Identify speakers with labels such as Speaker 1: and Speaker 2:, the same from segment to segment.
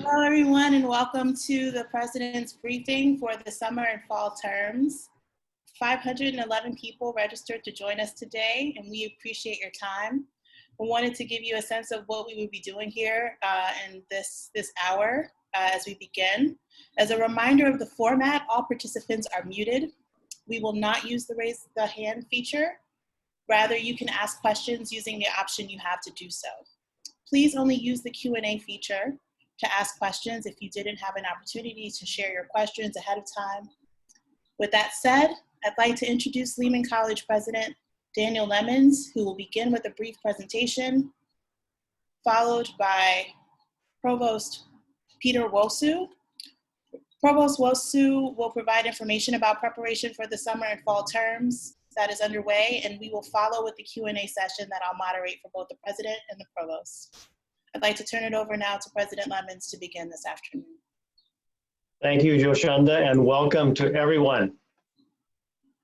Speaker 1: Hello, everyone, and welcome to the President's briefing for the summer and fall terms. 511 people registered to join us today, and we appreciate your time. We wanted to give you a sense of what we will be doing here in this hour as we begin. As a reminder of the format, all participants are muted. We will not use the raise the hand feature. Rather, you can ask questions using the option you have to do so. Please only use the Q&A feature to ask questions if you didn't have an opportunity to share your questions ahead of time. With that said, I'd like to introduce Lehman College President Daniel Lemons, who will begin with a brief presentation, followed by Provost Peter Nwosu. Provost Nwosu will provide information about preparation for the summer and fall terms that is underway, and we will follow with the Q&A session that I'll moderate for both the President and the Provost. I'd like to turn it over now to President Lemons to begin this afternoon.
Speaker 2: Thank you, Joshanda, and welcome to everyone.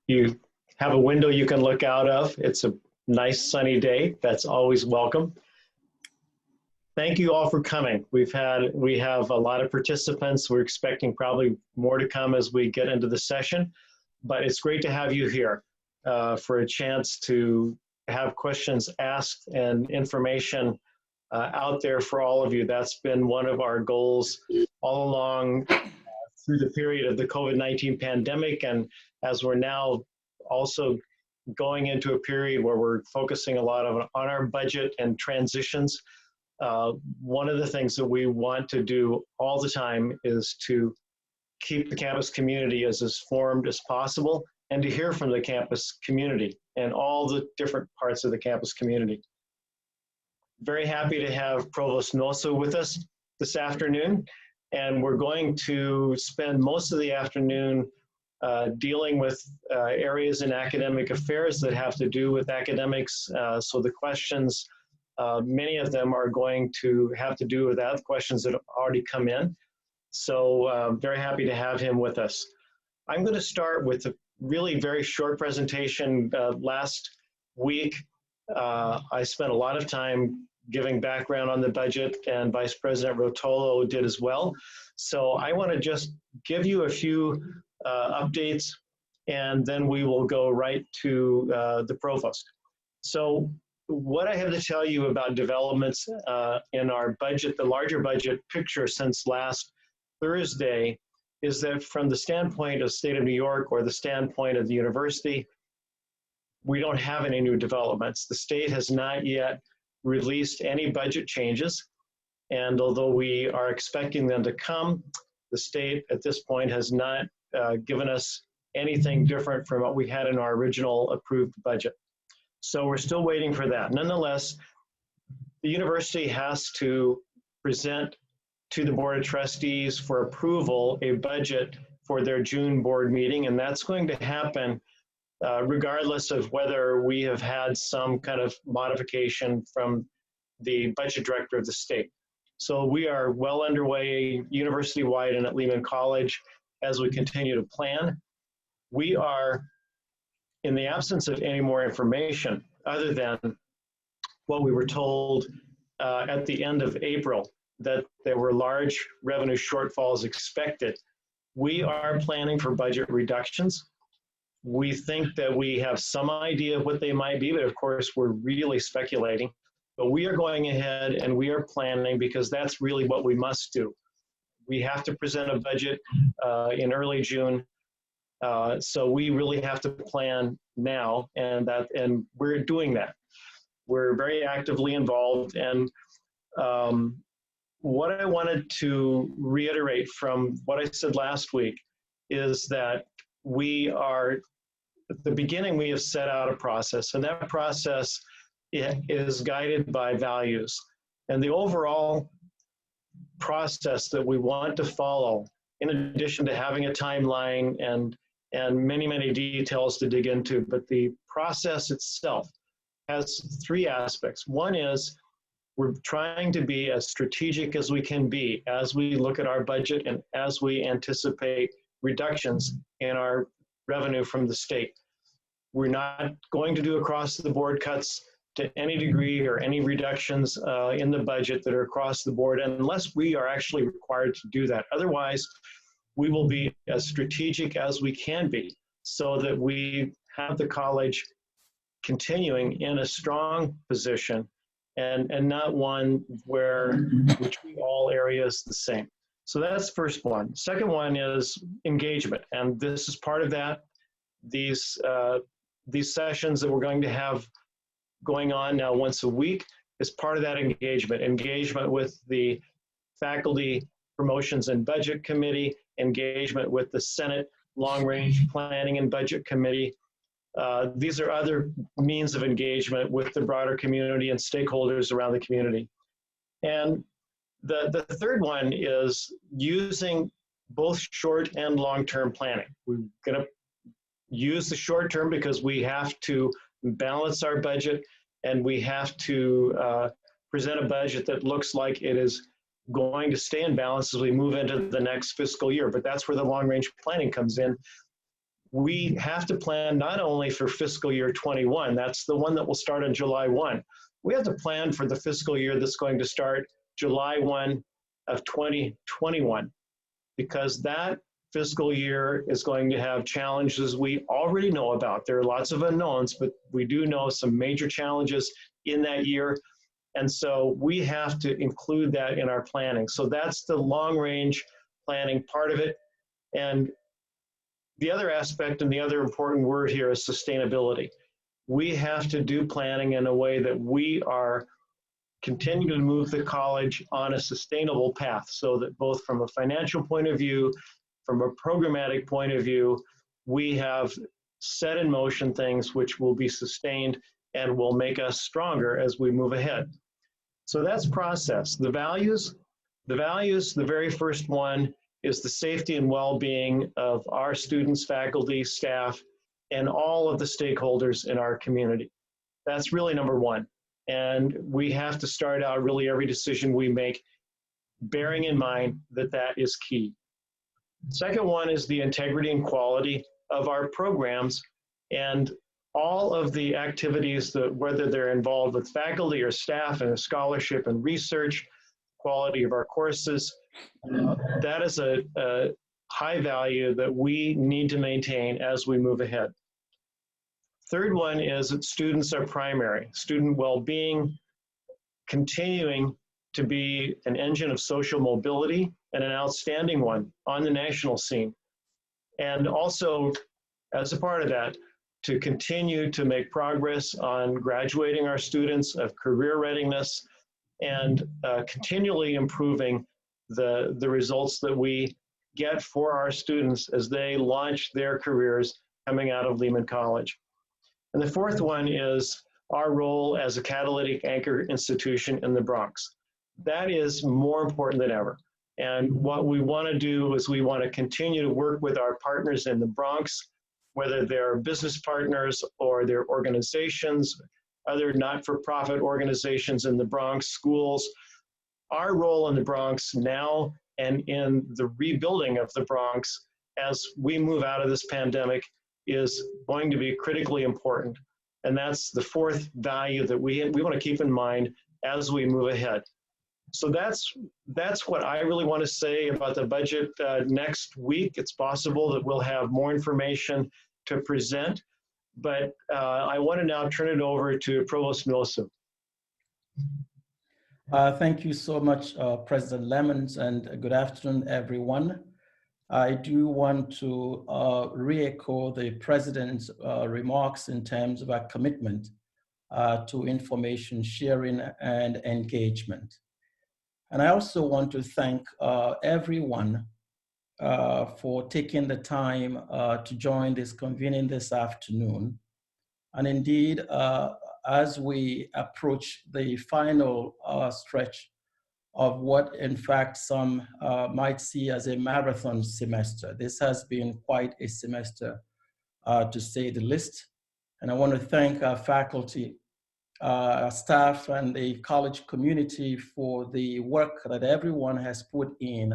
Speaker 2: You have a window you can look out of. It's a nice sunny day. That's always welcome. Thank you all for coming. We have a lot of participants. We're expecting probably more to come as we get into the session, but it's great to have you here for a chance to have questions asked and information out there for all of you. That's been one of our goals all along through the period of the COVID-19 pandemic, and as we're now also going into a period where we're focusing a lot on our budget and transitions. One of the things that we want to do all the time is to keep the campus community as informed as possible and to hear from the campus community and all the different parts of the campus community. Very happy to have Provost Nwosu with us this afternoon, and we're going to spend most of the afternoon dealing with areas in academic affairs that have to do with academics. So the questions, many of them are going to have to do with that, questions that have already come in. So very happy to have him with us. I'm going to start with a really very short presentation. Last week, I spent a lot of time giving background on the budget, and Vice President Rotolo did as well. So I want to just give you a few updates, and then we will go right to the Provost. So what I have to tell you about developments in our budget, the larger budget picture since last Thursday, is that from the standpoint of State of New York or the standpoint of the university, we don't have any new developments. The state has not yet released any budget changes, and although we are expecting them to come, the state at this point has not given us anything different from what we had in our original approved budget. So we're still waiting for that. Nonetheless, the university has to present to the Board of Trustees for approval a budget for their June board meeting, and that's going to happen regardless of whether we have had some kind of modification from the budget director of the state. So we are well underway university-wide and at Lehman College as we continue to plan. We are, in the absence of any more information other than what we were told at the end of April, that there were large revenue shortfalls expected, we are planning for budget reductions. We think that we have some idea of what they might be, but of course we're really speculating. But we are going ahead and we are planning because that's really what we must do. We have to present a budget in early June, so we really have to plan now, and we're doing that. We're very actively involved, and what I wanted to reiterate from what I said last week is that we are, at the beginning, we have set out a process, and that process is guided by values. And the overall process that we want to follow, in addition to having a timeline and many, many details to dig into, but the process itself has three aspects. One is we're trying to be as strategic as we can be as we look at our budget and as we anticipate reductions in our revenue from the state. We're not going to do across the board cuts. to any degree or any reductions in the budget that are across the board unless we are actually required to do that. Otherwise, we will be as strategic as we can be so that we have the college continuing in a strong position and not one where we treat all areas the same. So that's the first one. Second one is engagement, and this is part of that. These sessions that we're going to have going on now once a week is part of that engagement with the Faculty Promotions and Budget Committee, engagement with the Senate Long Range Planning and Budget Committee. These are other means of engagement with the broader community and stakeholders around the community. And the third one is using both short and long-term planning. We're going to use the short term because we have to balance our budget and we have to present a budget that looks like it is going to stay in balance as we move into the next fiscal year. But that's where the long-range planning comes in. We have to plan not only for fiscal year 21, that's the one that will start on July 1. We have to plan for the fiscal year that's going to start July 1 of 2021, because that fiscal year is going to have challenges we already know about. There are lots of unknowns, but we do know some major challenges in that year. And so we have to include that in our planning. So that's the long-range planning part of it. And the other aspect and the other important word here is sustainability. We have to do planning in a way that we are continuing to move the college on a sustainable path so that both from a financial point of view, from a programmatic point of view, we have set in motion things which will be sustained and will make us stronger as we move ahead. So that's process. The values, the very first one is the safety and well-being of our students, faculty, staff, and all of the stakeholders in our community. That's really number one. And we have to start out really every decision we make bearing in mind that that is key. Second one is the integrity and quality of our programs and all of the activities that, whether they're involved with faculty or staff and scholarship and research, quality of our courses, that is a high value that we need to maintain as we move ahead. Third one is that students are primary. Student well-being, continuing to be an engine of social mobility and an outstanding one on the national scene. And also, as a part of that, to continue to make progress on graduating our students of career readiness and continually improving the results that we get for our students as they launch their careers coming out of Lehman College. And the fourth one is our role as a catalytic anchor institution in the Bronx. That is more important than ever. And what we want to do is we want to continue to work with our partners in the Bronx, whether they're business partners or they're organizations, other not-for-profit organizations in the Bronx, schools. Our role in the Bronx now and in the rebuilding of the Bronx as we move out of this pandemic is going to be critically important. And that's the fourth value that we want to keep in mind as we move ahead. So that's what I really want to say about the budget next week. It's possible that we'll have more information to present, but I want to now turn it over to Provost Nwosu.
Speaker 3: Thank you so much, President Lemons, and good afternoon, everyone. I do want to re-echo the President's remarks in terms of our commitment to information sharing and engagement. And I also want to thank everyone for taking the time to join this convening this afternoon. And indeed, as we approach the final stretch of what in fact some might see as a marathon semester. This has been quite a semester to say the least. And I want to thank our faculty, staff, and the college community for the work that everyone has put in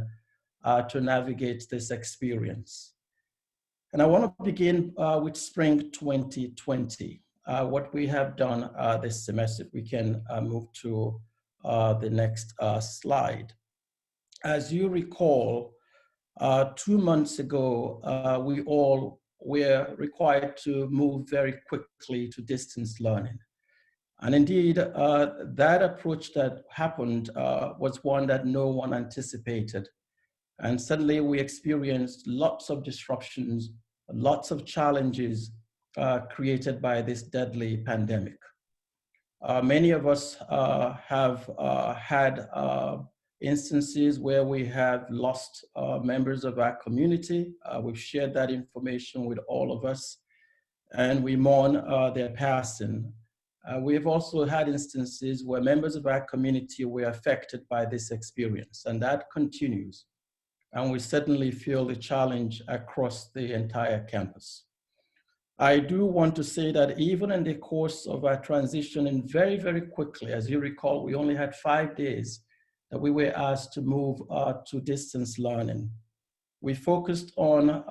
Speaker 3: to navigate this experience. And I want to begin with spring 2020. what we have done this semester. If we can move to the next slide. As you recall, 2 months ago, we all were required to move very quickly to distance learning. And indeed, that approach that happened was one that no one anticipated. And suddenly we experienced lots of disruptions, lots of challenges created by this deadly pandemic. Many of us have had instances where we have lost members of our community. We've shared that information with all of us, and we mourn their passing. We've also had instances where members of our community were affected by this experience, and that continues. And we certainly feel the challenge across the entire campus. I do want to say that even in the course of our transition, and very, very quickly, as you recall, we only had 5 days that we were asked to move to distance learning. We focused on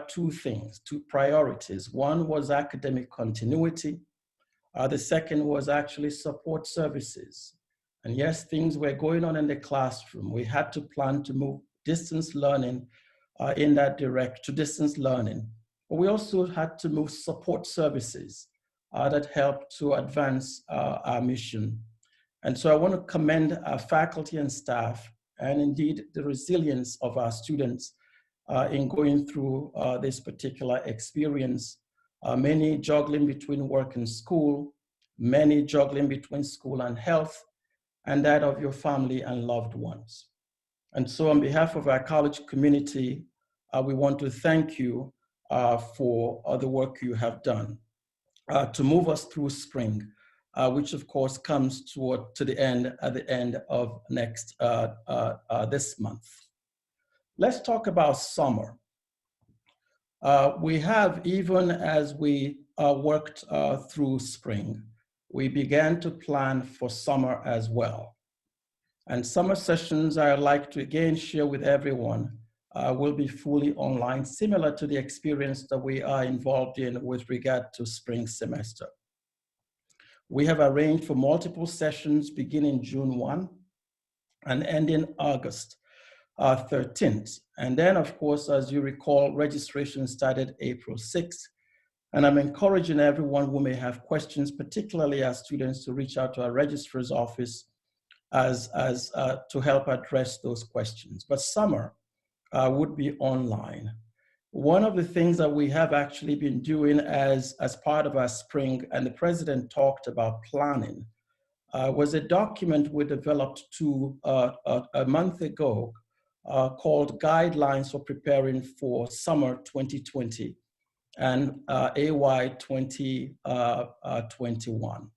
Speaker 3: 2 things, 2 priorities. One was academic continuity. The second was actually support services. And yes, things were going on in the classroom. We had to plan to move distance learning in that to distance learning. But we also had to move support services that helped to advance our mission. And so I want to commend our faculty and staff, and indeed the resilience of our students in going through this particular experience. Many juggling between work and school, many juggling between school and health, and that of your family and loved ones. And so on behalf of our college community, we want to thank you for the work you have done to move us through spring, which of course comes to the end at the end of this month. Let's talk about summer. We have, even as we worked through spring, we began to plan for summer as well. And summer sessions, I'd like to again share with everyone, will be fully online, similar to the experience that we are involved in with regard to spring semester. We have arranged for multiple sessions beginning June 1 and ending August 13th. And then, of course, as you recall, registration started April 6th. And I'm encouraging everyone who may have questions, particularly our students, to reach out to our registrar's office to help address those questions. But summer would be online. One of the things that we have actually been doing as part of our spring, and the president talked about planning, was a document we developed a month ago called Guidelines for Preparing for Summer 2020 and AY 2021.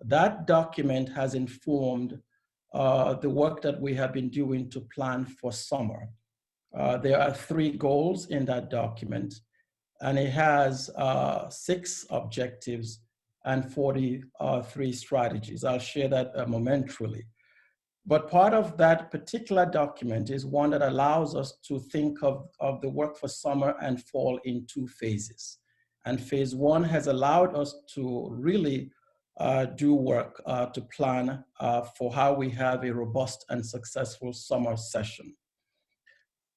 Speaker 3: That document has informed the work that we have been doing to plan for summer. There are 3 goals in that document, and it has 6 objectives and 43 strategies. I'll share that momentarily. But part of that particular document is one that allows us to think of the work for summer and fall in 2 phases. And phase 1 has allowed us to really do work to plan for how we have a robust and successful summer session.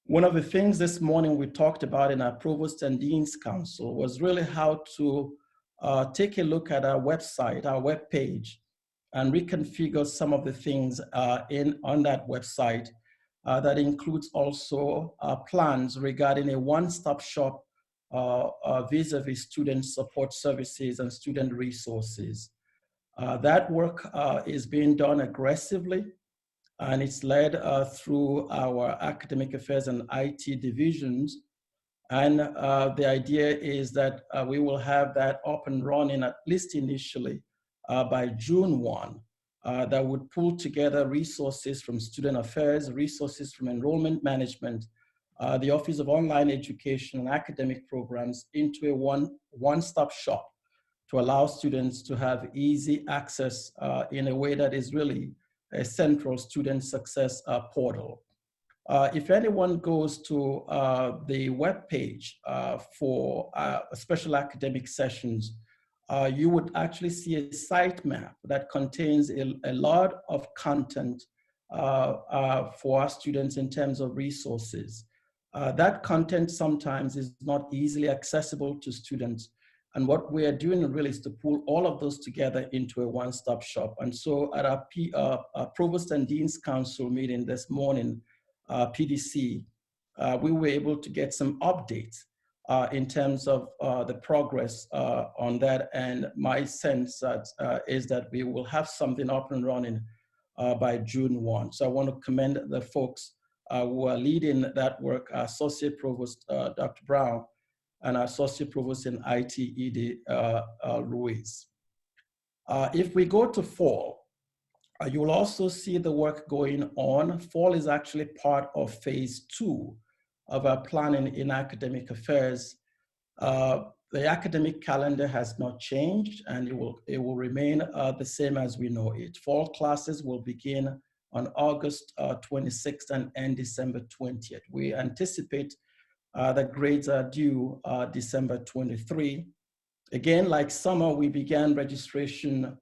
Speaker 3: One of the things this morning we talked about in our Provost and Dean's Council was really how to take a look at our website, our web page, and reconfigure some of the things on that website that includes also plans regarding a one-stop shop vis-a-vis student support services and student resources. That work is being done aggressively, and it's led through our academic affairs and IT divisions. And the idea is that we will have that up and running, at least initially, by June 1, that would pull together resources from student affairs, resources from enrollment management, the Office of Online Education and academic programs into a one-stop shop to allow students to have easy access in a way that is really a central student success portal. If anyone goes to the web page for special academic sessions, you would actually see a sitemap that contains a lot of content for our students in terms of resources. That content sometimes is not easily accessible to students. And what we are doing really is to pull all of those together into a one-stop shop. And so at our Provost and Dean's Council meeting this morning, PDC, we were able to get some updates in terms of the progress on that. And my sense is that we will have something up and running by June 1. So I want to commend the folks who are leading that work, Associate Provost Dr. Brown and Associate Provost in IT, Edie Ruiz. If we go to fall, you will also see the work going on. Fall is actually part of phase 2 of our planning in academic affairs. The academic calendar has not changed, and it will remain the same as we know it. Fall classes will begin on August 26th and end December 20th. We anticipate that grades are due December 23. Again, like summer, we began registration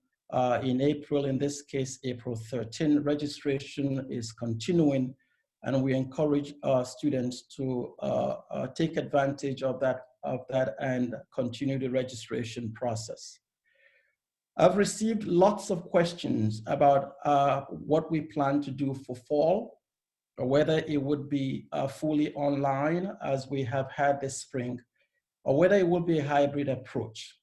Speaker 3: in April, in this case, April 13. Registration is continuing, and we encourage our students to take advantage of that and continue the registration process. I've received lots of questions about what we plan to do for fall, or whether it would be fully online as we have had this spring, or whether it will be a hybrid approach.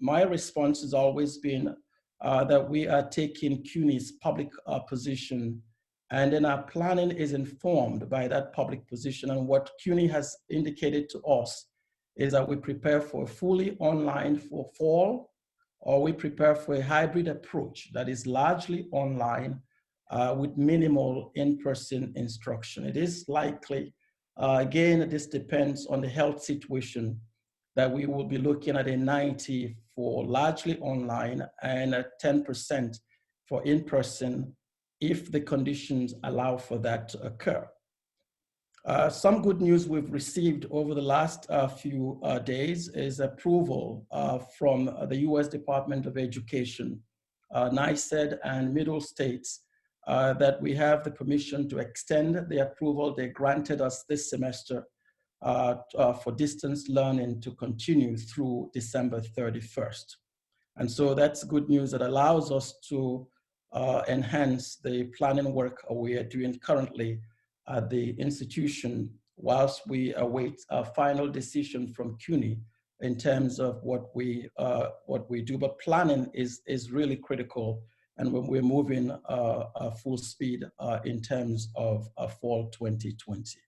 Speaker 3: My response has always been that we are taking CUNY's public position, and then our planning is informed by that public position. And what CUNY has indicated to us is that we prepare for fully online for fall, or we prepare for a hybrid approach that is largely online with minimal in-person instruction. It is likely, again, this depends on the health situation, that we will be looking at a 90 for largely online and a 10% for in-person if the conditions allow for that to occur. Some good news we've received over the last few days is approval from the US Department of Education, NICED and Middle States, that we have the permission to extend the approval they granted us this semester for distance learning to continue through December 31st. And so that's good news that allows us to enhance the planning work we are doing currently at the institution whilst we await a final decision from CUNY in terms of what we do. But planning is really critical, and when we're moving full speed in terms of fall 2020.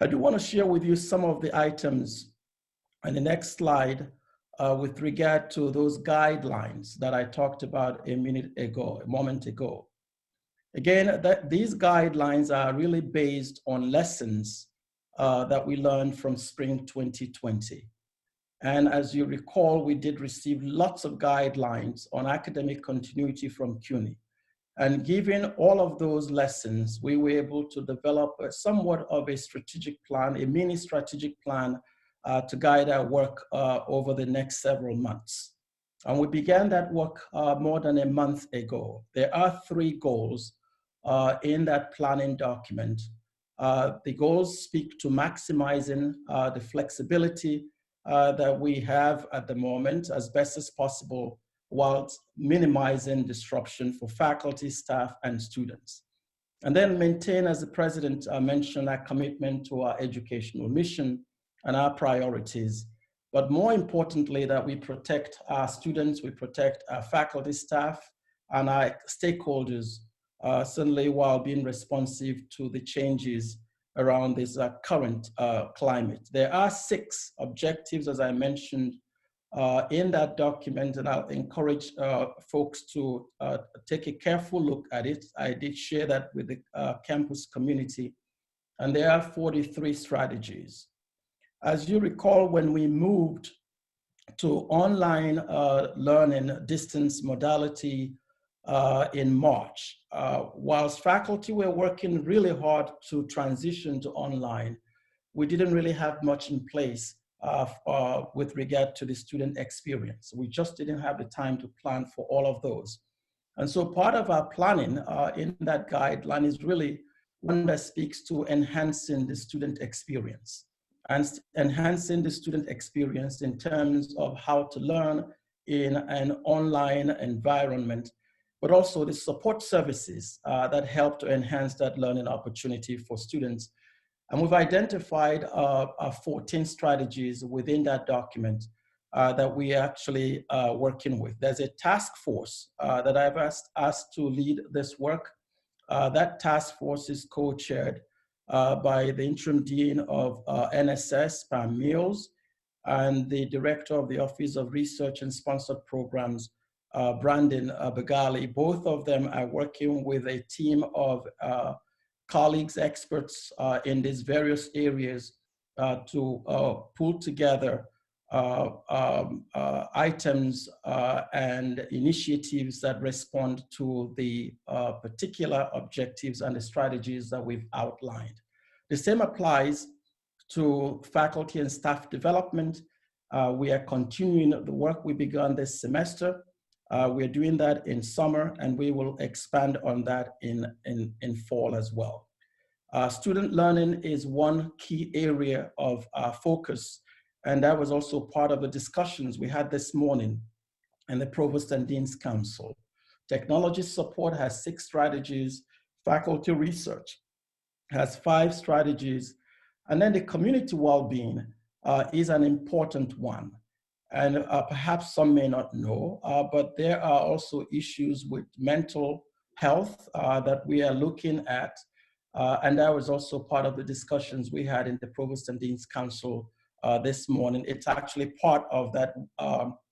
Speaker 3: I do want to share with you some of the items on the next slide with regard to those guidelines that I talked about a moment ago. Again, these guidelines are really based on lessons that we learned from spring 2020. And as you recall, we did receive lots of guidelines on academic continuity from CUNY. And given all of those lessons, we were able to develop somewhat of a strategic plan, a mini strategic plan to guide our work over the next several months. And we began that work more than a month ago. There are 3 goals in that planning document. The goals speak to maximizing the flexibility that we have at the moment as best as possible, whilst minimizing disruption for faculty, staff, and students. And then maintain, as the president mentioned, our commitment to our educational mission and our priorities. But more importantly, that we protect our students, we protect our faculty, staff, and our stakeholders, certainly while being responsive to the changes around this current climate. There are 6 objectives, as I mentioned, in that document, and I'll encourage folks to take a careful look at it. I did share that with the campus community, and there are 43 strategies. As you recall, when we moved to online learning distance modality in March, whilst faculty were working really hard to transition to online, we didn't really have much in place with regard to the student experience. We just didn't have the time to plan for all of those. And so part of our planning in that guideline is really one that speaks to enhancing the student experience, and enhancing the student experience in terms of how to learn in an online environment, but also the support services that help to enhance that learning opportunity for students. And we've identified 14 strategies within that document that we are actually working with. There's a task force that I've asked to lead this work. That task force is co-chaired by the interim dean of NSS, Pam Mills, and the director of the Office of Research and Sponsored Programs, Brandon Bagali. Both of them are working with a team of colleagues, experts in these various areas to pull together items and initiatives that respond to the particular objectives and the strategies that we've outlined. The same applies to faculty and staff development. We are continuing the work we began this semester. We're doing that in summer, and we will expand on that in fall as well. Student learning is one key area of focus, and that was also part of the discussions we had this morning in the Provost and Dean's Council. Technology support has 6 strategies, faculty research has 5 strategies, and then the community well-being is an important one. And perhaps some may not know, but there are also issues with mental health that we are looking at. And that was also part of the discussions we had in the Provost and Dean's Council this morning. It's actually part of that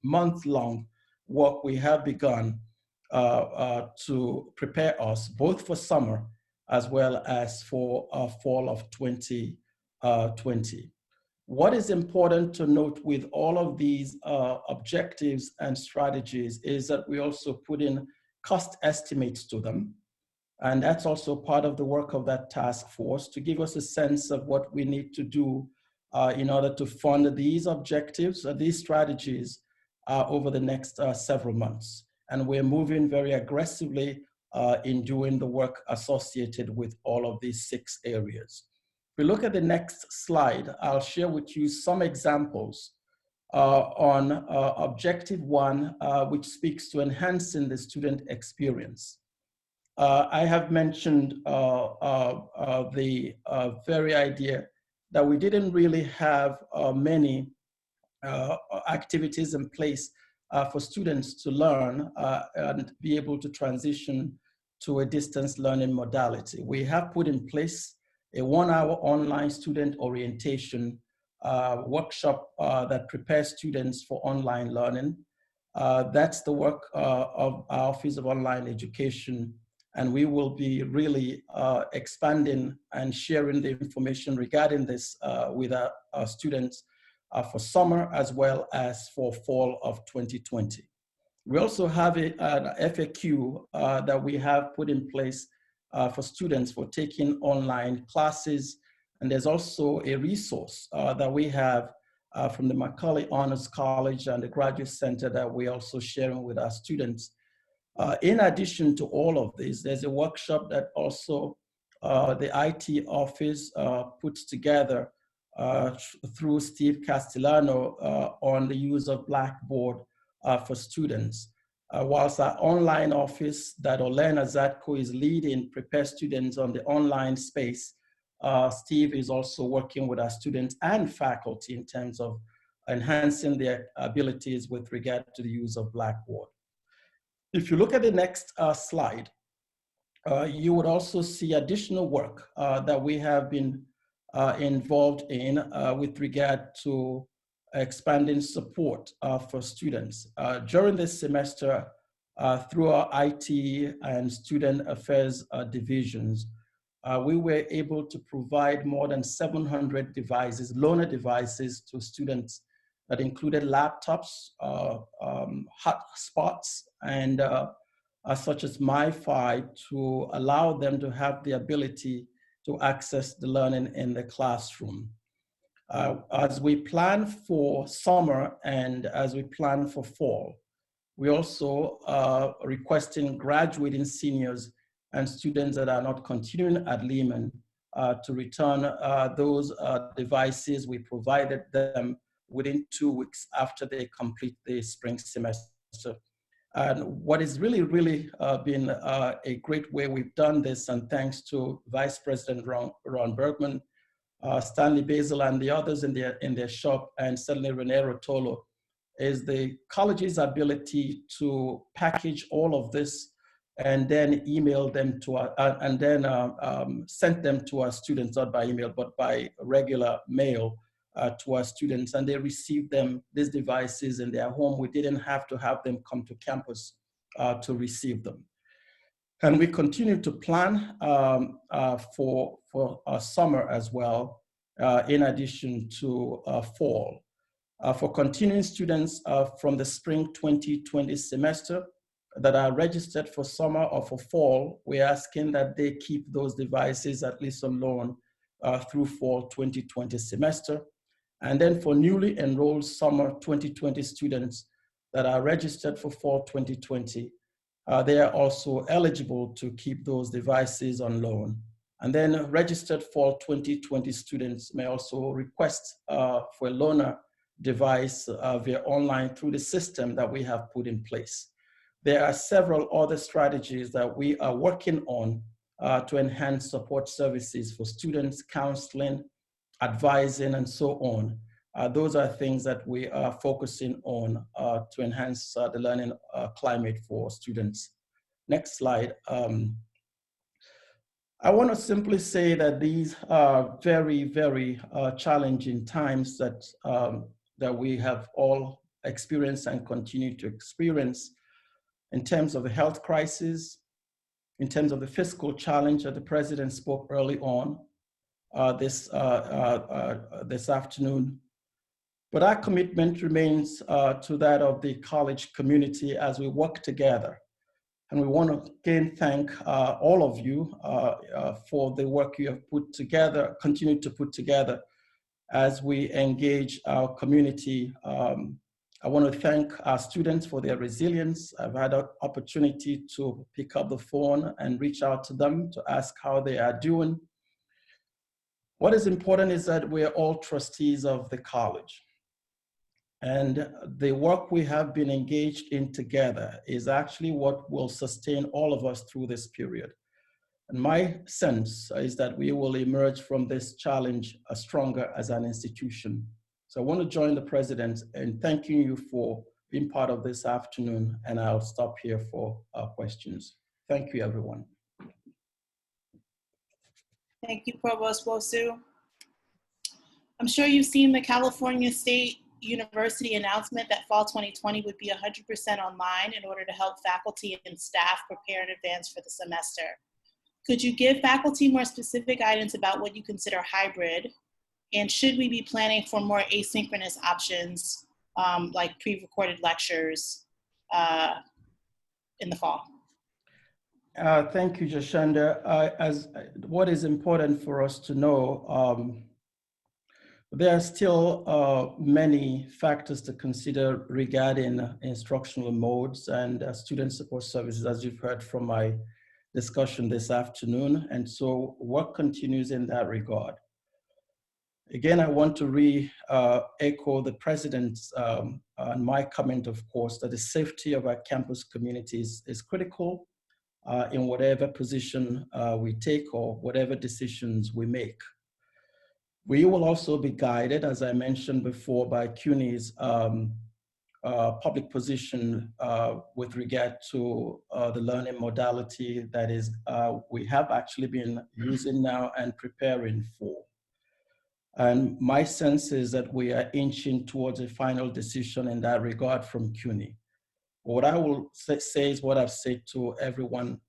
Speaker 3: month-long work we have begun to prepare us both for summer as well as for fall of 2020. What is important to note with all of these objectives and strategies is that we also put in cost estimates to them. And that's also part of the work of that task force to give us a sense of what we need to do in order to fund these objectives, these strategies over the next several months. And we're moving very aggressively in doing the work associated with all of these 6 areas. If we look at the next slide, I'll share with you some examples on objective 1, which speaks to enhancing the student experience. I have mentioned the very idea that we didn't really have many activities in place for students to learn and be able to transition to a distance learning modality. We have put in place a 1-hour online student orientation workshop that prepares students for online learning. That's the work of our Office of Online Education, and we will be really expanding and sharing the information regarding this with our students for summer as well as for fall of 2020. We also have an FAQ that we have put in place for students for taking online classes. And there's also a resource that we have from the Macaulay Honors College and the Graduate Center that we're also sharing with our students. In addition to all of this, there's a workshop that also the IT office puts together through Steve Castellano on the use of Blackboard for students. Whilst our online office that Olena Zatko is leading prepares students on the online space, Steve is also working with our students and faculty in terms of enhancing their abilities with regard to the use of Blackboard. If you look at the next slide, you would also see additional work that we have been involved in with regard to expanding support for students. During this semester, through our IT and student affairs divisions, we were able to provide more than 700 devices, loaner devices to students that included laptops, hotspots, and such as MiFi to allow them to have the ability to access the learning in the classroom. As we plan for summer and as we plan for fall, we also are requesting graduating seniors and students that are not continuing at Lehman to return those devices we provided them within 2 weeks after they complete the spring semester. And what is really been a great way we've done this, and thanks to Vice President Ron Bergman, Stanley Basil and the others in their shop, and certainly Rene Rotolo, is the college's ability to package all of this and then email them to our, and then send them to our students, not by email, but by regular mail to our students. And they receive them, these devices, in their home. We didn't have to have them come to campus to receive them. And we continue to plan for summer as well, in addition to fall. For continuing students from the spring 2020 semester that are registered for summer or for fall, we're asking that they keep those devices at least on loan through fall 2020 semester. And then for newly enrolled summer 2020 students that are registered for fall 2020, they are also eligible to keep those devices on loan. And then registered fall 2020 students may also request for a loaner device via online through the system that we have put in place. There are several other strategies that we are working on to enhance support services for students, counseling, advising, and so on. Those are things that we are focusing on to enhance the learning climate for students. Next slide. I want to simply say that these are very challenging times that, that we have all experienced and continue to experience in terms of the health crisis, in terms of the fiscal challenge that the president spoke early on this afternoon. But our commitment remains to that of the college community as we work together. And we want to again thank all of you for the work you have put together, continue to put together as we engage our community. I want to thank our students for their resilience. I've had an opportunity to pick up the phone and reach out to them to ask how they are doing. What is important is that we're all trustees of the college. And the work we have been engaged in together is actually what will sustain all of us through this period. And my sense is that we will emerge from this challenge stronger as an institution. So I want to join the president in thanking you for being part of this afternoon, and I'll stop here for questions. Thank you, everyone.
Speaker 1: Thank you, Provost Nwosu. I'm sure you've seen the California State University announcement that fall 2020 would be 100% online in order to help faculty and staff prepare in advance for the semester. Could you give faculty more specific guidance about what you consider hybrid? And should we be planning for more asynchronous options like pre-recorded lectures in the fall?
Speaker 3: Thank you, Joshanda. As what is important for us to know, there are still many factors to consider regarding instructional modes and student support services, as you've heard from my discussion this afternoon. And so work continues in that regard. Again, I want to re-echo the president's and my comment, of course, that the safety of our campus communities is critical in whatever position we take or whatever decisions we make. We will also be guided, as I mentioned before, by CUNY's public position with regard to the learning modality that is we have actually been using now and preparing for. And my sense is that we are inching towards a final decision in that regard from CUNY. What I will say is what I've said to everyone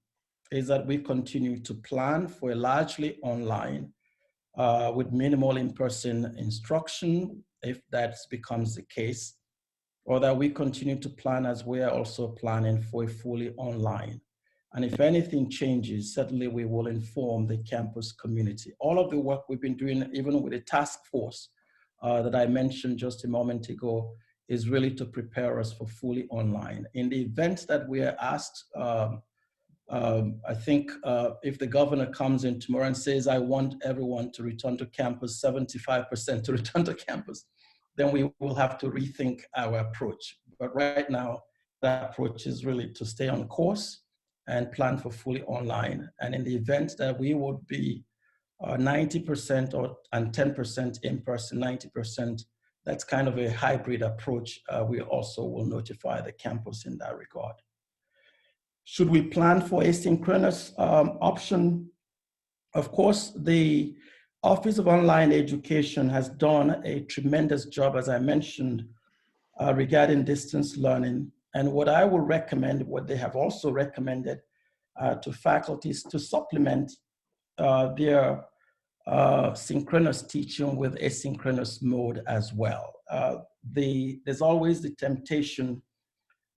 Speaker 3: is that we continue to plan for a largely online with minimal in-person instruction, if that becomes the case, or that we continue to plan as we are also planning for a fully online. And if anything changes, certainly we will inform the campus community. All of the work we've been doing, even with the task force that I mentioned just a moment ago is really to prepare us for fully online. In the event that we are asked, I think if the governor comes in tomorrow and says, I want everyone to return to campus, 75% to return to campus, then we will have to rethink our approach. But right now, the approach is really to stay on course and plan for fully online. And in the event that we would be 90% and 10% in person, 90%, that's kind of a hybrid approach. We also will notify the campus in that regard. Should we plan for asynchronous option? Of course, the Office of Online Education has done a tremendous job, as I mentioned, regarding distance learning. And what I will recommend, what they have also recommended to faculties to supplement their synchronous teaching with asynchronous mode as well. There's always the temptation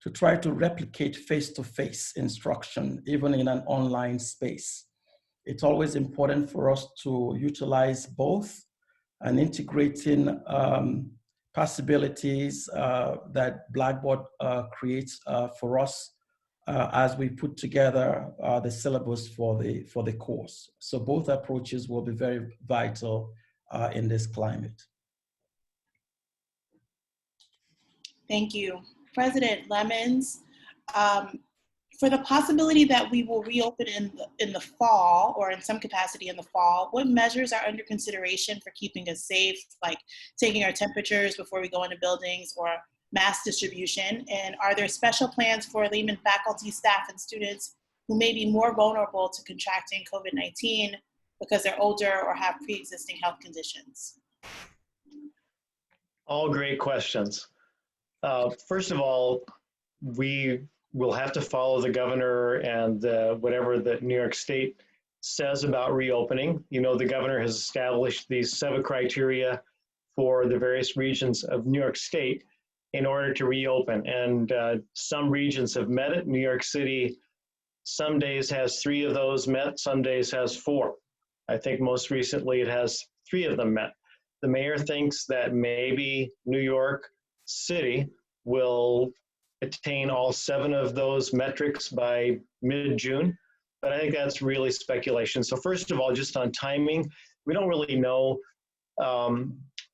Speaker 3: to try to replicate face-to-face instruction, even in an online space. It's always important for us to utilize both and integrating possibilities that Blackboard creates for us as we put together the syllabus for the course. So both approaches will be very vital in this climate.
Speaker 1: Thank you. President Lemons, for the possibility that we will reopen in the fall, or in some capacity in the fall, what measures are under consideration for keeping us safe, like taking our temperatures before we go into buildings, or mass distribution? And are there special plans for Lehman faculty, staff, and students who may be more vulnerable to contracting COVID-19 because they're older or have pre-existing health conditions?
Speaker 2: All great questions. First of all, we will have to follow the governor and whatever the New York State says about reopening. You know, the governor has established these 7 criteria for the various regions of New York State in order to reopen. And some regions have met it. New York City, some days has 3 of those met, some days has 4. I think most recently it has 3 of them met. The mayor thinks that maybe New York City will attain all 7 of those metrics by mid-June, but I think that's really speculation. So first of all, just on timing, we don't really know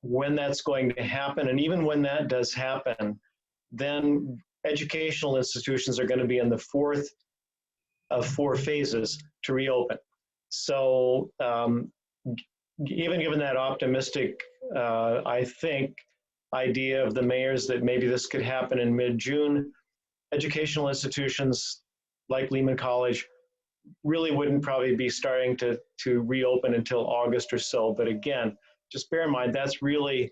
Speaker 2: when that's going to happen. And even when that does happen, then educational institutions are going to be in the 4th of 4 phases to reopen. So even given that optimistic, I think, idea of the mayors that maybe this could happen in mid-June, educational institutions like Lehman College really wouldn't probably be starting to reopen until August or so. But again, just bear in mind, that's really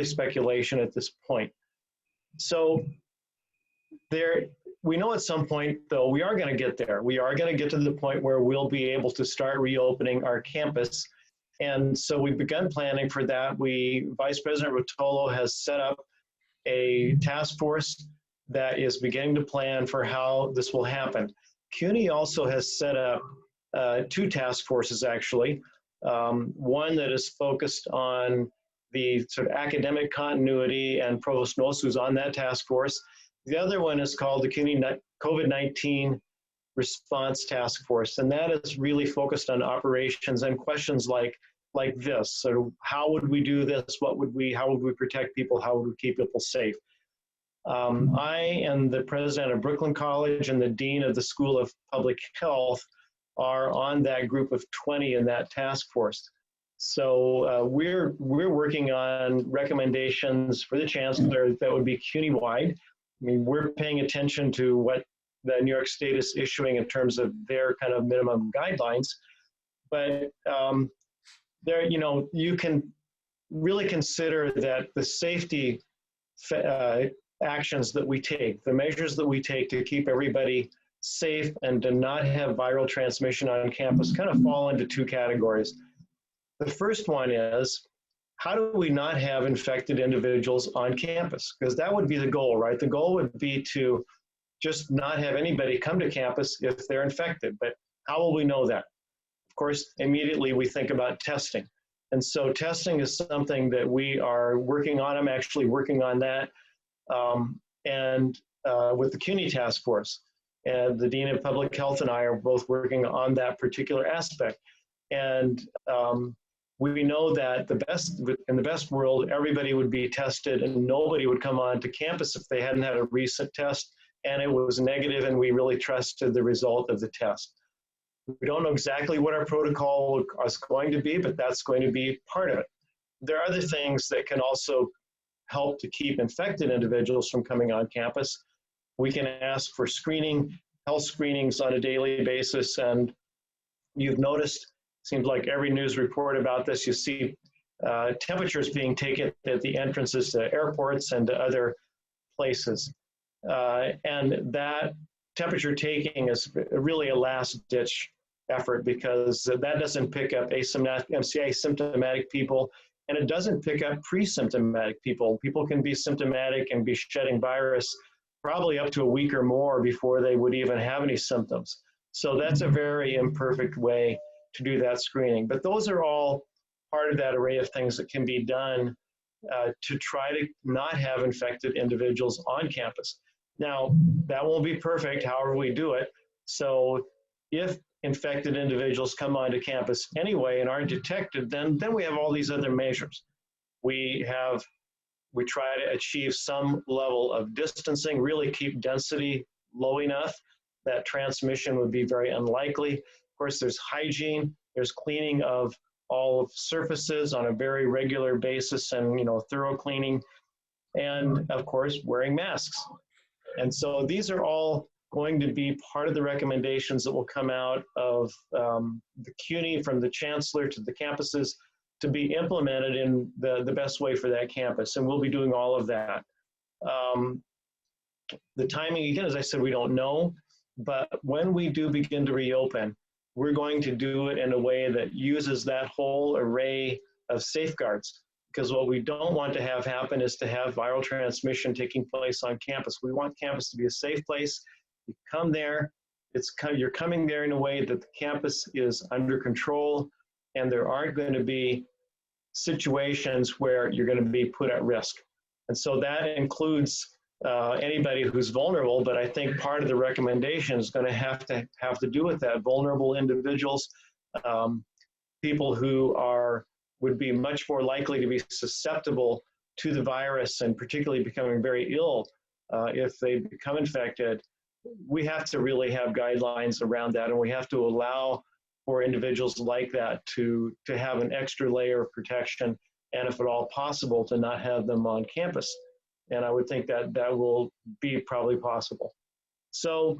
Speaker 2: speculation at this point. So we know at some point, though, we are going to get there. We are going to get to the point where we'll be able to start reopening our campus. And so we've begun planning for that. Vice President Rotolo has set up a task force that is beginning to plan for how this will happen. CUNY also has set up 2 task forces, actually. One that is focused on the sort of academic continuity, and Provost Nwosu is on that task force. The other one is called the CUNY COVID-19 Response Task Force, and that is really focused on operations and questions like this. So how would we do this? How would we protect people? How would we keep people safe? I and the president of Brooklyn College and the dean of the School of Public Health are on that group of 20 in that task force. So we're working on recommendations for the chancellor that would be CUNY-wide. I mean, we're paying attention to what the New York State is issuing in terms of their kind of minimum guidelines. But there, you can really consider that the safety actions that we take, the measures that we take to keep everybody safe and to not have viral transmission on campus kind of fall into 2 categories. The first one is, how do we not have infected individuals on campus? Because that would be the goal, right? The goal would be to just not have anybody come to campus if they're infected. But how will we know that? Of course, immediately we think about testing. And so testing is something that we are working on. I'm actually working on that. And with the CUNY task force. And the Dean of Public Health and I are both working on that particular aspect. And we know that in the best world, everybody would be tested and nobody would come on to campus if they hadn't had a recent test and it was negative and we really trusted the result of the test. We don't know exactly what our protocol is going to be, but that's going to be part of it. There are other things that can also help to keep infected individuals from coming on campus. We can ask for screening, health screenings on a daily basis. And you've noticed, seems like every news report about this, you see temperatures being taken at the entrances to airports and to other places. And that temperature taking is really a last ditch effort because that doesn't pick up asymptomatic people and it doesn't pick up pre-symptomatic people. People can be symptomatic and be shedding virus probably up to a week or more before they would even have any symptoms. So that's a very imperfect way to do that screening. But those are all part of that array of things that can be done to try to not have infected individuals on campus. Now, that won't be perfect, however we do it. So if infected individuals come onto campus anyway and aren't detected, then we have all these other measures. We try to achieve some level of distancing, really keep density low enough that transmission would be very unlikely. Of course, there's hygiene, there's cleaning of all surfaces on a very regular basis and thorough cleaning, and of course, wearing masks. And so these are all going to be part of the recommendations that will come out of the CUNY, from the chancellor to the campuses, to be implemented in the best way for that campus. And we'll be doing all of that. The timing, again, as I said, we don't know, but when we do begin to reopen, we're going to do it in a way that uses that whole array of safeguards. Because what we don't want to have happen is to have viral transmission taking place on campus. We want campus to be a safe place. You come there, you're coming there in a way that the campus is under control and there aren't going to be situations where you're going to be put at risk. And so that includes anybody who's vulnerable, but I think part of the recommendation is going to have to do with that. Vulnerable individuals, people who would be much more likely to be susceptible to the virus and particularly becoming very ill if they become infected. We have to really have guidelines around that, and we have to allow for individuals like that to have an extra layer of protection, and if at all possible, to not have them on campus. And I would think that will be probably possible. So,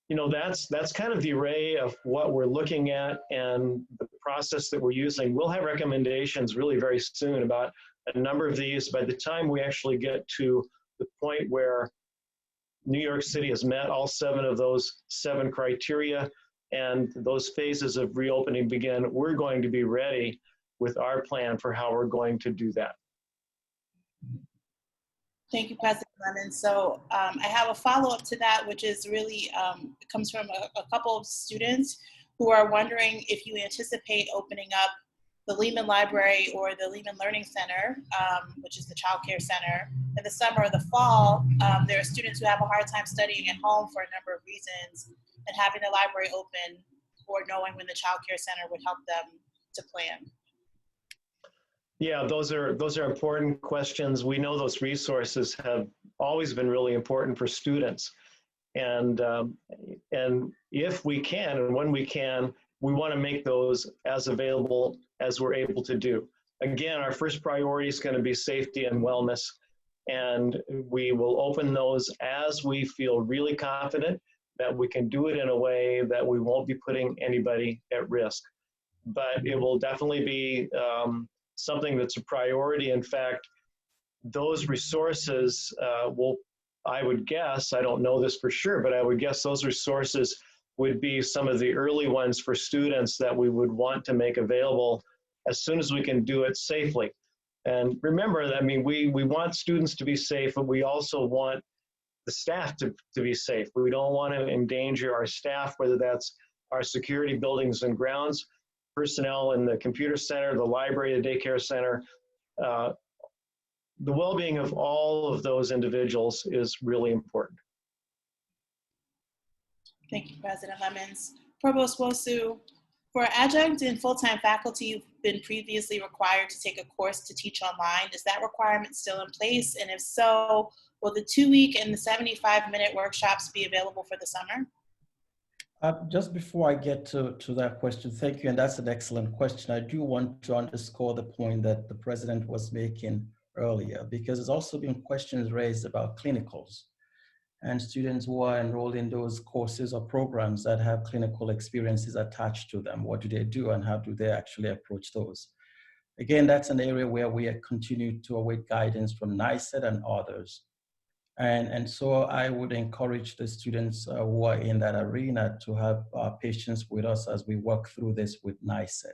Speaker 2: that's kind of the array of what we're looking at and the process that we're using. We'll have recommendations really very soon about a number of these. By the time we actually get to the point where New York City has met all 7 of those 7 criteria and those phases of reopening begin, we're going to be ready with our plan for how we're going to do that.
Speaker 1: Thank you, President Lemon. So I have a follow-up to that, which is really, it comes from a couple of students who are wondering if you anticipate opening up the Lehman Library or the Lehman Learning Center, which is the child care center, in the summer or the fall. There are students who have a hard time studying at home for a number of reasons, and having the library open or knowing when the child care center would help them to plan.
Speaker 2: Yeah, those are important questions. We know those resources have always been really important for students, and if we can and when we can, we want to make those as available as we're able to do. Again, our first priority is going to be safety and wellness, and we will open those as we feel really confident that we can do it in a way that we won't be putting anybody at risk. But it will definitely be something that's a priority. In fact, those resources I would guess, I don't know this for sure, but I would guess those resources would be some of the early ones for students that we would want to make available as soon as we can do it safely. And remember that, we want students to be safe, but we also want the staff to be safe. We don't want to endanger our staff, whether that's our security buildings and grounds, personnel in the computer center, the library, the daycare center. The well-being of all of those individuals is really important.
Speaker 1: Thank you, President Lemons. Provost Nwosu, for adjunct and full-time faculty who've been previously required to take a course to teach online, is that requirement still in place? And if so, will the 2-week and the 75-minute workshops be available for the summer?
Speaker 3: Just before I get to that question, thank you, and that's an excellent question. I do want to underscore the point that the President was making earlier, because there's also been questions raised about clinicals and students who are enrolled in those courses or programs that have clinical experiences attached to them. What do they do and how do they actually approach those? Again, that's an area where we continue to await guidance from NICED and others. And so I would encourage the students who are in that arena to have patience with us as we work through this with NICED.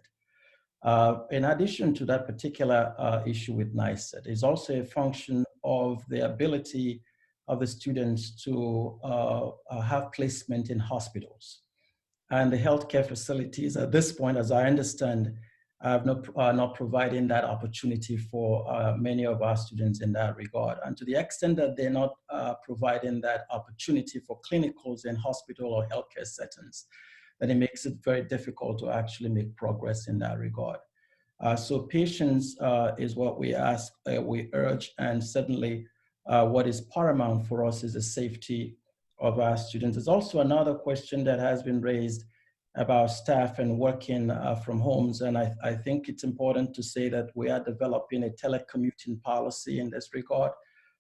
Speaker 3: In addition to that particular issue with NICED, is also a function of the ability of the students to have placement in hospitals. And the healthcare facilities at this point, as I understand, are not providing that opportunity for many of our students in that regard. And to the extent that they're not providing that opportunity for clinicals in hospital or healthcare settings, then it makes it very difficult to actually make progress in that regard. So patience is what we ask, we urge, and certainly what is paramount for us is the safety of our students. There's also another question that has been raised about staff and working from homes. And I think it's important to say that we are developing a telecommuting policy in this regard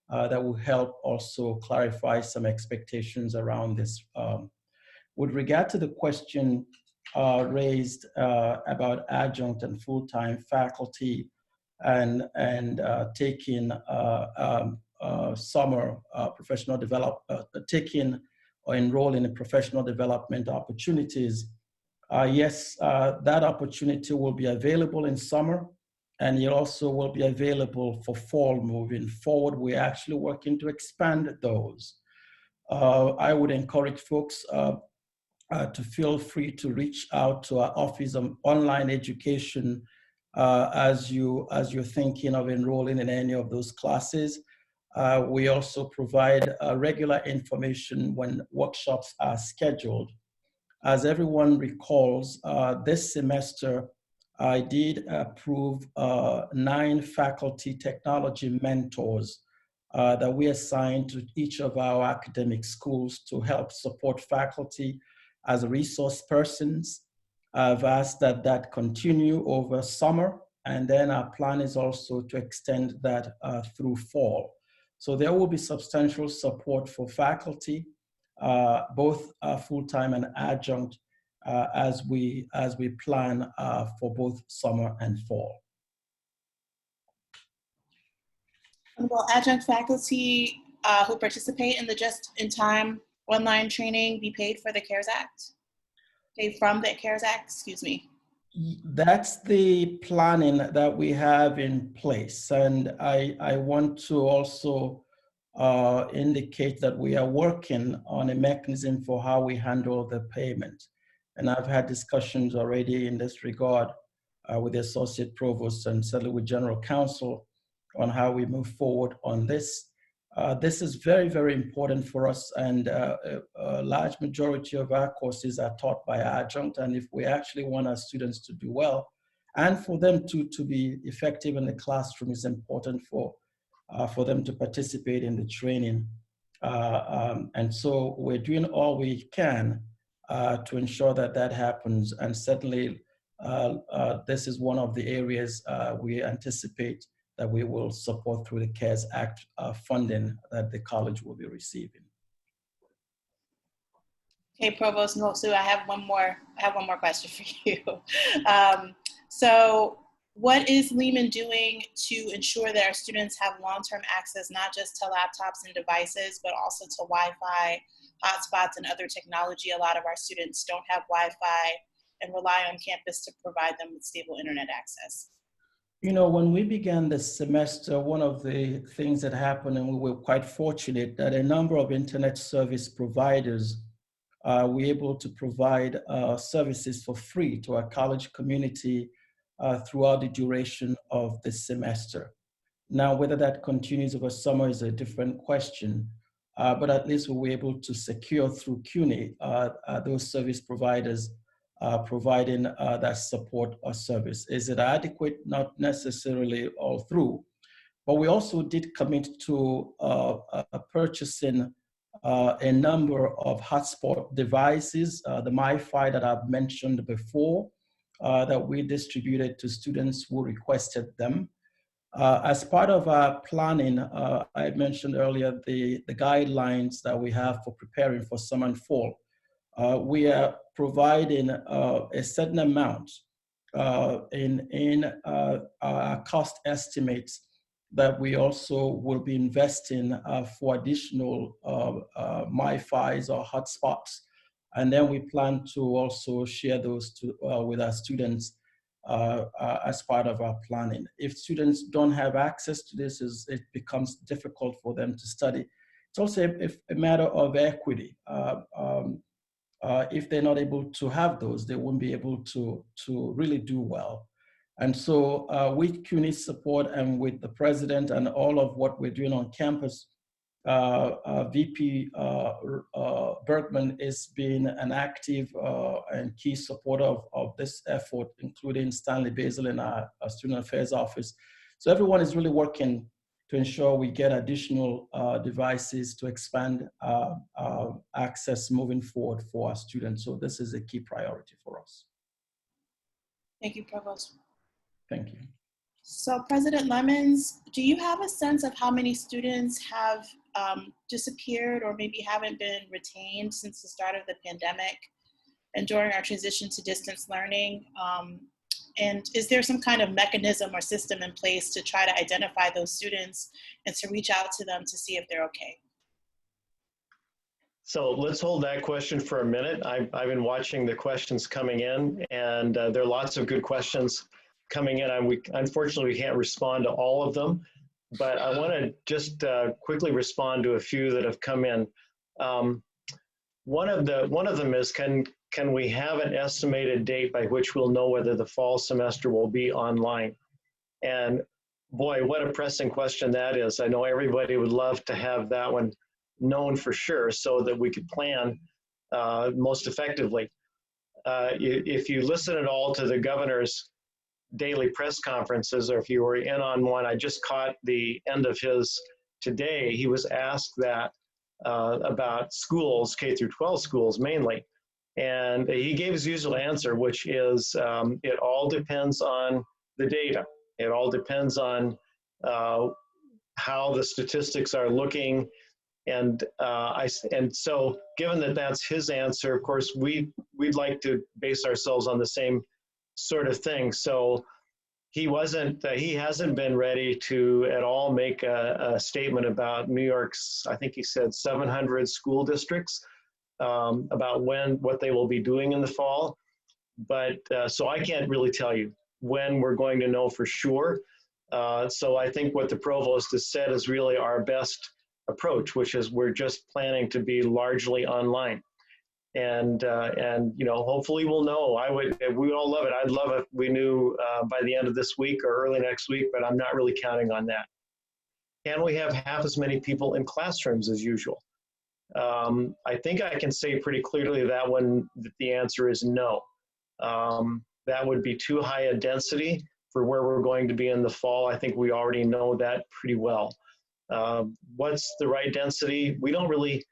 Speaker 3: that will help also clarify some expectations around this. With regard to the question raised about adjunct and full-time faculty and taking summer professional taking or enrolling in professional development opportunities, yes, that opportunity will be available in summer, and it also will be available for fall moving forward. We're actually working to expand those. I would encourage folks to feel free to reach out to our Office of Online Education as you're thinking of enrolling in any of those classes. We also provide regular information when workshops are scheduled. As everyone recalls, this semester, I did approve 9 faculty technology mentors that we assigned to each of our academic schools to help support faculty as resource persons. I've asked that that continue over summer, and then our plan is also to extend that through fall. So there will be substantial support for faculty, both full-time and adjunct, as we plan for both summer and fall.
Speaker 1: And will adjunct faculty who participate in the just-in-time online training be paid for the CARES Act? Paid from the CARES Act, excuse me.
Speaker 3: That's the planning that we have in place. And I want to also indicate that we are working on a mechanism for how we handle the payment. And I've had discussions already in this regard with the Associate Provost and certainly with General Counsel on how we move forward on this. This is very, very important for us, and a large majority of our courses are taught by adjunct, and if we actually want our students to do well and for them to be effective in the classroom, it's important for them to participate in the training. And so we're doing all we can to ensure that that happens, and certainly this is one of the areas we anticipate that we will support through the CARES Act funding that the college will be receiving.
Speaker 1: Okay, Provost Nwosu, I have one more question for you. So what is Lehman doing to ensure that our students have long-term access, not just to laptops and devices, but also to Wi-Fi, hotspots, and other technology? A lot of our students don't have Wi-Fi and rely on campus to provide them with stable internet access.
Speaker 3: You know, when we began this semester, one of the things that happened, and we were quite fortunate that a number of internet service providers we're able to provide services for free to our college community throughout the duration of the semester. Now, whether that continues over summer is a different question, but at least we were able to secure through CUNY those service providers providing that support or service. Is it adequate? Not necessarily all through, but we also did commit to purchasing a number of hotspot devices, the MiFi that I've mentioned before, that we distributed to students who requested them. As part of our planning, I mentioned earlier the guidelines that we have for preparing for summer and fall. We are providing a certain amount in our cost estimates that we also will be investing for additional MiFis or hotspots. And then we plan to also share those with our students as part of our planning. If students don't have access to this, it becomes difficult for them to study. It's also a matter of equity. If they're not able to have those, they won't be able to really do well. And so with CUNY's support and with the president and all of what we're doing on campus, VP Bergman is being an active and key supporter of this effort, including Stanley Basil in our Student Affairs Office. So everyone is really working to ensure we get additional devices to expand access moving forward for our students. So this is a key priority for us.
Speaker 1: Thank you, Provost.
Speaker 3: Thank you.
Speaker 1: So President Lemons, do you have a sense of how many students have disappeared or maybe haven't been retained since the start of the pandemic and during our transition to distance learning? And is there some kind of mechanism or system in place to try to identify those students and to reach out to them to see if they're okay?
Speaker 2: So let's hold that question for a minute. I've been watching the questions coming in, and there are lots of good questions coming in. Unfortunately, we can't respond to all of them, but I want to just quickly respond to a few that have come in. One of them is, can we have an estimated date by which we'll know whether the fall semester will be online? And boy, what a pressing question that is. I know everybody would love to have that one known for sure so that we could plan most effectively. If you listen at all to the governor's daily press conferences, or if you were in on one, I just caught the end of his today. He was asked that about schools, K through 12 schools mainly. And he gave his usual answer, which is it all depends on the data. It all depends on how the statistics are looking. And so given that that's his answer, of course, we'd like to base ourselves on the same sort of thing. So he hasn't been ready to at all make a statement about New York's, I think he said 700 school districts, about what they will be doing in the fall. But so I can't really tell you when we're going to know for sure. So I think what the provost has said is really our best approach, which is we're just planning to be largely online. And you know, hopefully we'll know. We all love it. I'd love if we knew by the end of this week or early next week, but I'm not really counting on that. Can we have half as many people in classrooms as usual? I think I can say pretty clearly that the answer is no. That would be too high a density for where we're going to be in the fall. I think we already know that pretty well. What's the right density? We don't really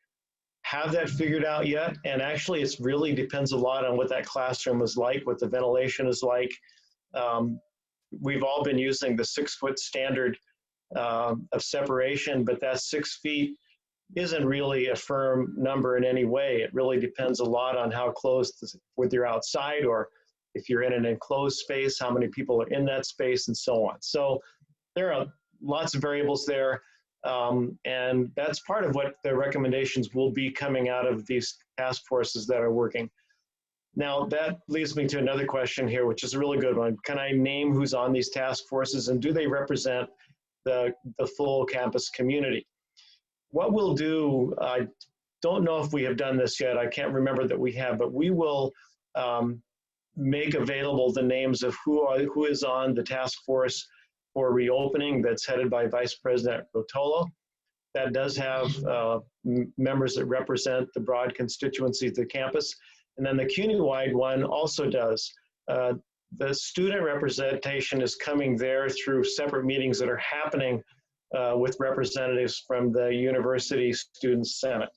Speaker 2: have that figured out yet. And actually, it really depends a lot on what that classroom is like, what the ventilation is like. We've all been using the 6-foot standard of separation, but that 6 feet isn't really a firm number in any way. It really depends a lot on how close, whether you're outside or if you're in an enclosed space, how many people are in that space, and so on. So there are lots of variables there. And that's part of what the recommendations will be coming out of these task forces that are working. Now, that leads me to another question here, which is a really good one. Can I name who's on these task forces, and do they represent the full campus community? What we'll do, I don't know if we have done this yet. I can't remember that we have, but we will make available the names of who is on the task force for reopening that's headed by Vice President Rotolo. That does have members that represent the broad constituencies of the campus. And then the CUNY-wide one also does. The student representation is coming there through separate meetings that are happening with representatives from the University Student Senate.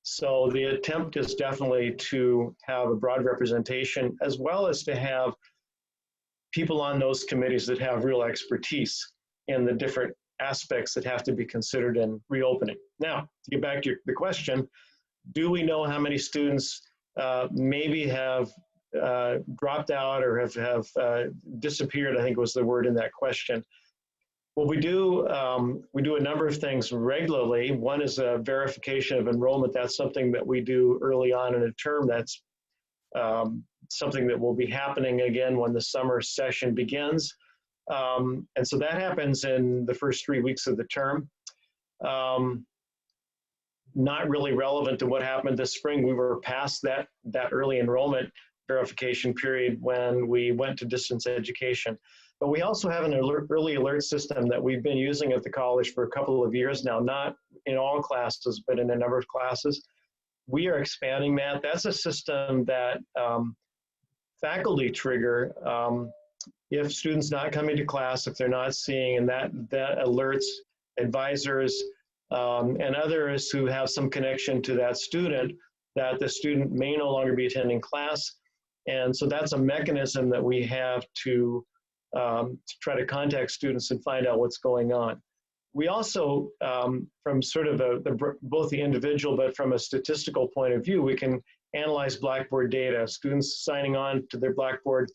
Speaker 2: So the attempt is definitely to have a broad representation, as well as to have people on those committees that have real expertise in the different aspects that have to be considered in reopening. Now, to get back to the question, do we know how many students maybe have dropped out or have disappeared, I think was the word in that question. Well, we do a number of things regularly. One is a verification of enrollment. That's something that we do early on in a term. That's something that will be happening again when the summer session begins. And so that happens in the first 3 weeks of the term. Not really relevant to what happened this spring. We were past that early enrollment verification period when we went to distance education. But we also have an early alert system that we've been using at the college for a couple of years now, not in all classes, but in a number of classes. We are expanding that. That's a system that faculty trigger if students not coming to class, if they're not seeing, and that alerts advisors and others who have some connection to that student that the student may no longer be attending class. And so that's a mechanism that we have to try to contact students and find out what's going on. We also, from sort of both the individual, but from a statistical point of view, we can analyze Blackboard data. Students signing on to their Blackboard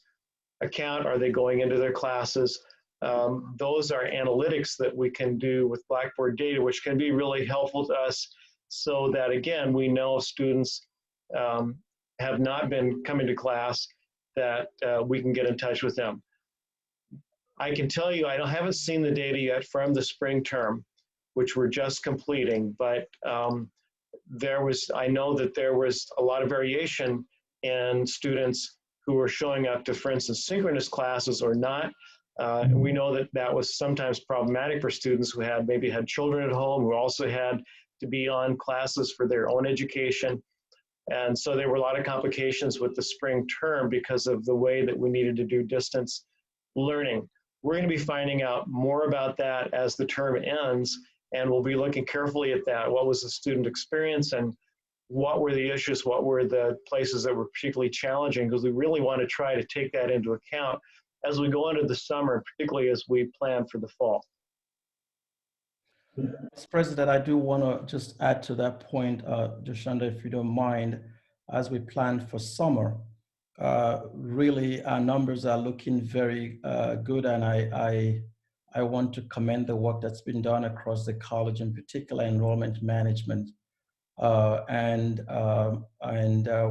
Speaker 2: account, are they going into their classes? Those are analytics that we can do with Blackboard data, which can be really helpful to us so that, again, we know students have not been coming to class, that we can get in touch with them. I can tell you, I haven't seen the data yet from the spring term, which we're just completing, but I know that there was a lot of variation in students who were showing up to, for instance, synchronous classes or not. We know that that was sometimes problematic for students who maybe had children at home, who also had to be on classes for their own education. And so there were a lot of complications with the spring term because of the way that we needed to do distance learning. We're going to be finding out more about that as the term ends, and we'll be looking carefully at that. What was the student experience, and what were the issues? What were the places that were particularly challenging? Because we really want to try to take that into account as we go into the summer, particularly as we plan for the fall.
Speaker 3: Mr. President, I do want to just add to that point, Joshanda, if you don't mind, as we plan for summer, really our numbers are looking very good, and I want to commend the work that's been done across the college, in particular enrollment management, and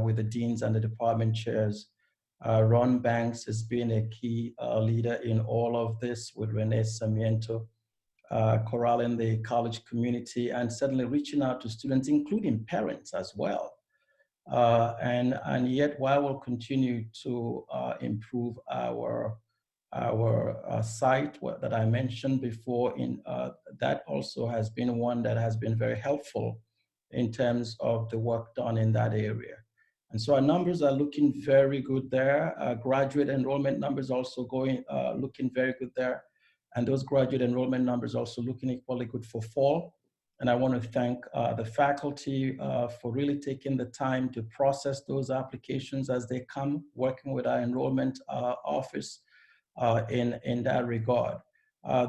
Speaker 3: with the deans and the department chairs. Ron Banks has been a key leader in all of this, with Renee Sarmiento, corralling the college community and certainly reaching out to students, including parents as well. And yet, while we'll continue to improve our site that I mentioned before, that also has been one that has been very helpful in terms of the work done in that area. And so our numbers are looking very good there. Graduate enrollment numbers also looking very good there. And those graduate enrollment numbers also looking equally good for fall. And I want to thank the faculty for really taking the time to process those applications as they come, working with our enrollment office in that regard.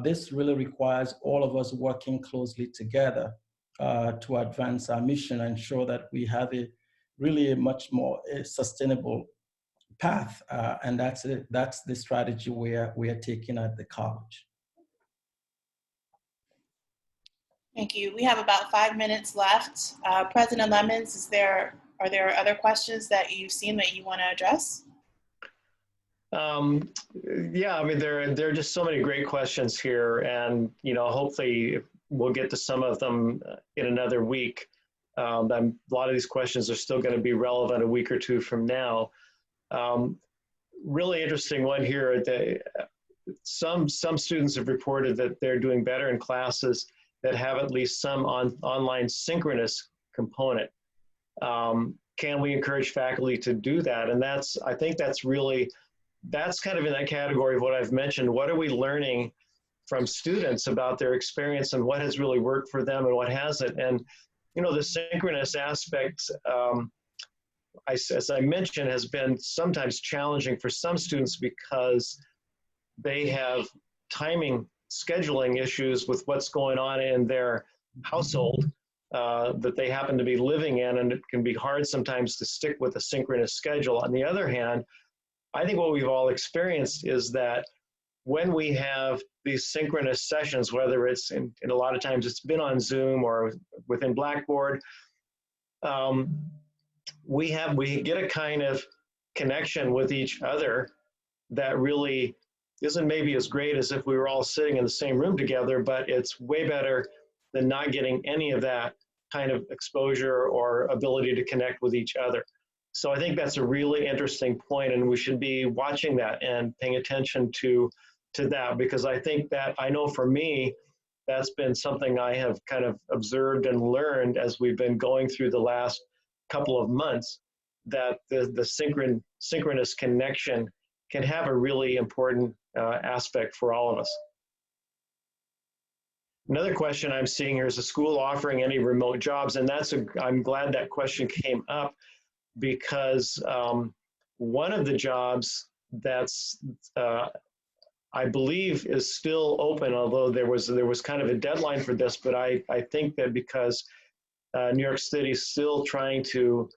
Speaker 3: This really requires all of us working closely together to advance our mission and ensure that we have a much more sustainable path. And that's the strategy we are taking at the college.
Speaker 1: Thank you. We have about 5 minutes left. President Lemons, are there other questions that you've seen that you want to address?
Speaker 2: Yeah, I mean, there are just so many great questions here, and hopefully we'll get to some of them in another week. A lot of these questions are still going to be relevant a week or two from now. Really interesting one here. Some students have reported that they're doing better in classes that have at least some online synchronous component. Can we encourage faculty to do that? And I think that's kind of in that category of what I've mentioned. What are we learning from students about their experience and what has really worked for them and what hasn't? And, you know, the synchronous aspect, as I mentioned, has been sometimes challenging for some students because they have scheduling issues with what's going on in their household that they happen to be living in, and it can be hard sometimes to stick with a synchronous schedule. On the other hand, I think what we've all experienced is that when we have these synchronous sessions, whether it's in a lot of times it's been on Zoom or within Blackboard, we get a kind of connection with each other that really isn't maybe as great as if we were all sitting in the same room together, but it's way better than not getting any of that kind of exposure or ability to connect with each other. So I think that's a really interesting point, and we should be watching that and paying attention to that, because I think that, I know for me, that's been something I have kind of observed and learned as we've been going through the last couple of months, that the synchronous connection can have a really important aspect for all of us. Another question I'm seeing here, is the school offering any remote jobs? And I'm glad that question came up, because one of the jobs that's I believe is still open, although there was kind of a deadline for this, but I think that because New York City is still trying to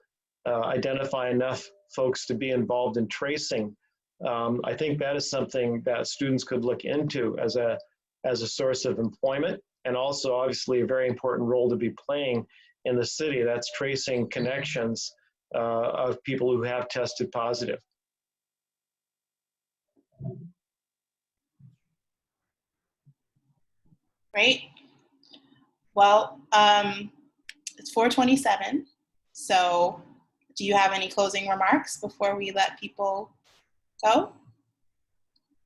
Speaker 2: identify enough folks to be involved in tracing, I think that is something that students could look into as a source of employment, and also obviously a very important role to be playing in the city. That's tracing connections of people who have tested positive.
Speaker 1: Great. Well, it's 4:27. So do you have any closing remarks before we let people go?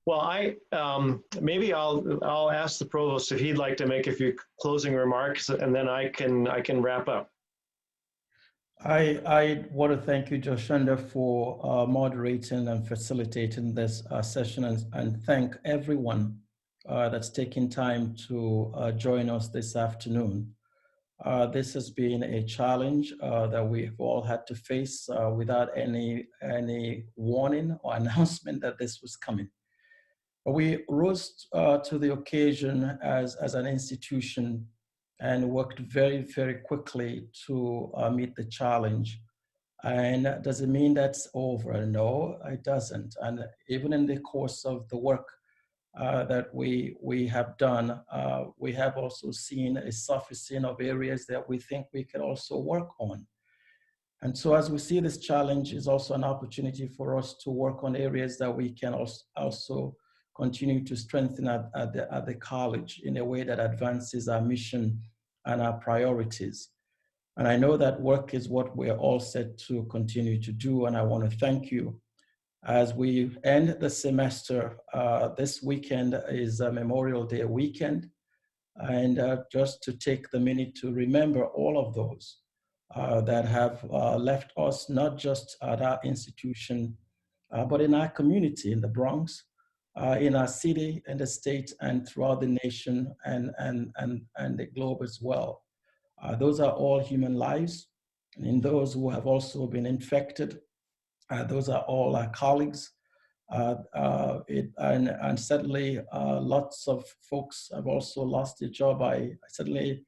Speaker 2: Well, maybe I'll ask the provost if he'd like to make a few closing remarks, and then I can wrap up.
Speaker 3: I want to thank you, Joshua, for moderating and facilitating this session, and thank everyone that's taking time to join us this afternoon. This has been a challenge that we've all had to face without any warning or announcement that this was coming. But we rose to the occasion as an institution and worked very, very quickly to meet the challenge. And does it mean that's over? No, it doesn't. And even in the course of the work that we have done, we have also seen a surfacing of areas that we think we can also work on. And so as we see this challenge is also an opportunity for us to work on areas that we can also continue to strengthen at the college in a way that advances our mission and our priorities. And I know that work is what we're all set to continue to do. And I want to thank you. As we end the semester, this weekend is a Memorial Day weekend. And just to take the minute to remember all of those that have left us, not just at our institution, but in our community, in the Bronx, in our city, in the state, and throughout the nation and the globe as well. Those are all human lives. And in those who have also been infected, those are all our colleagues. And certainly lots of folks have also lost their job. I certainly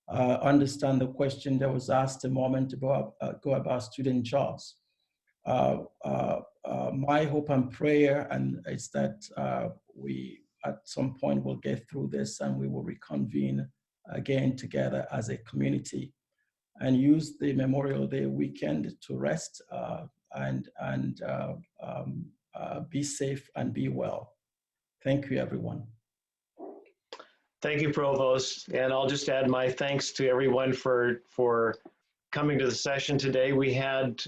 Speaker 3: understand the question that was asked a moment ago about student jobs. My hope and prayer is that we at some point will get through this and we will reconvene again together as a community and use the Memorial Day weekend to rest and be safe and be well. Thank you, everyone.
Speaker 2: Thank you, Provost. And I'll just add my thanks to everyone for coming to the session today. We had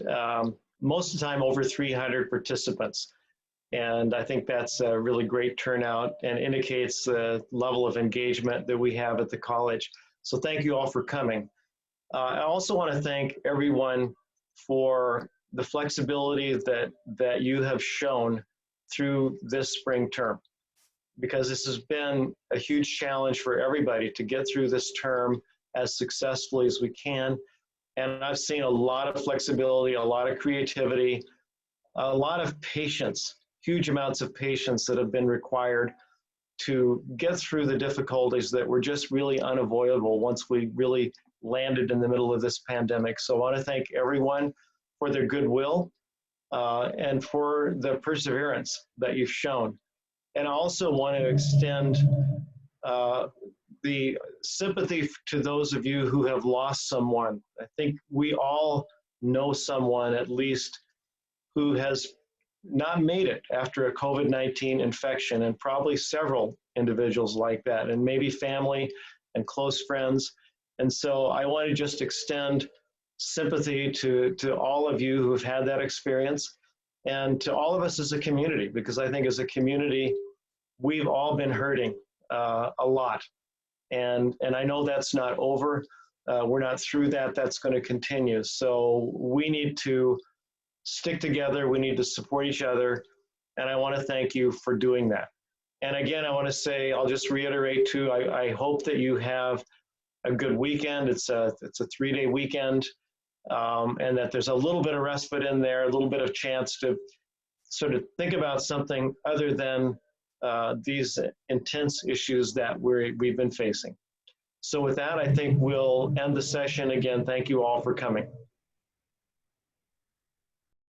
Speaker 2: most of the time over 300 participants. And I think that's a really great turnout and indicates the level of engagement that we have at the college. So thank you all for coming. I also want to thank everyone for the flexibility that you have shown through this spring term, because this has been a huge challenge for everybody to get through this term as successfully as we can. And I've seen a lot of flexibility, a lot of creativity, a lot of patience, huge amounts of patience that have been required to get through the difficulties that were just really unavoidable once we really landed in the middle of this pandemic. So I want to thank everyone for their goodwill and for the perseverance that you've shown. And I also want to extend the sympathy to those of you who have lost someone. I think we all know someone at least who has not made it after a COVID-19 infection, and probably several individuals like that, and maybe family and close friends. And so I want to just extend sympathy to all of you who have had that experience, and to all of us as a community, because I think as a community, we've all been hurting a lot. And I know that's not over. We're not through that. That's going to continue. So we need to stick together. We need to support each other. And I want to thank you for doing that. And again, I want to say, I'll just reiterate too, I hope that you have a good weekend. It's a 3-day weekend, and that there's a little bit of respite in there, a little bit of chance to sort of think about something other than these intense issues that we've been facing. So with that, I think we'll end the session. Again, thank you all for coming.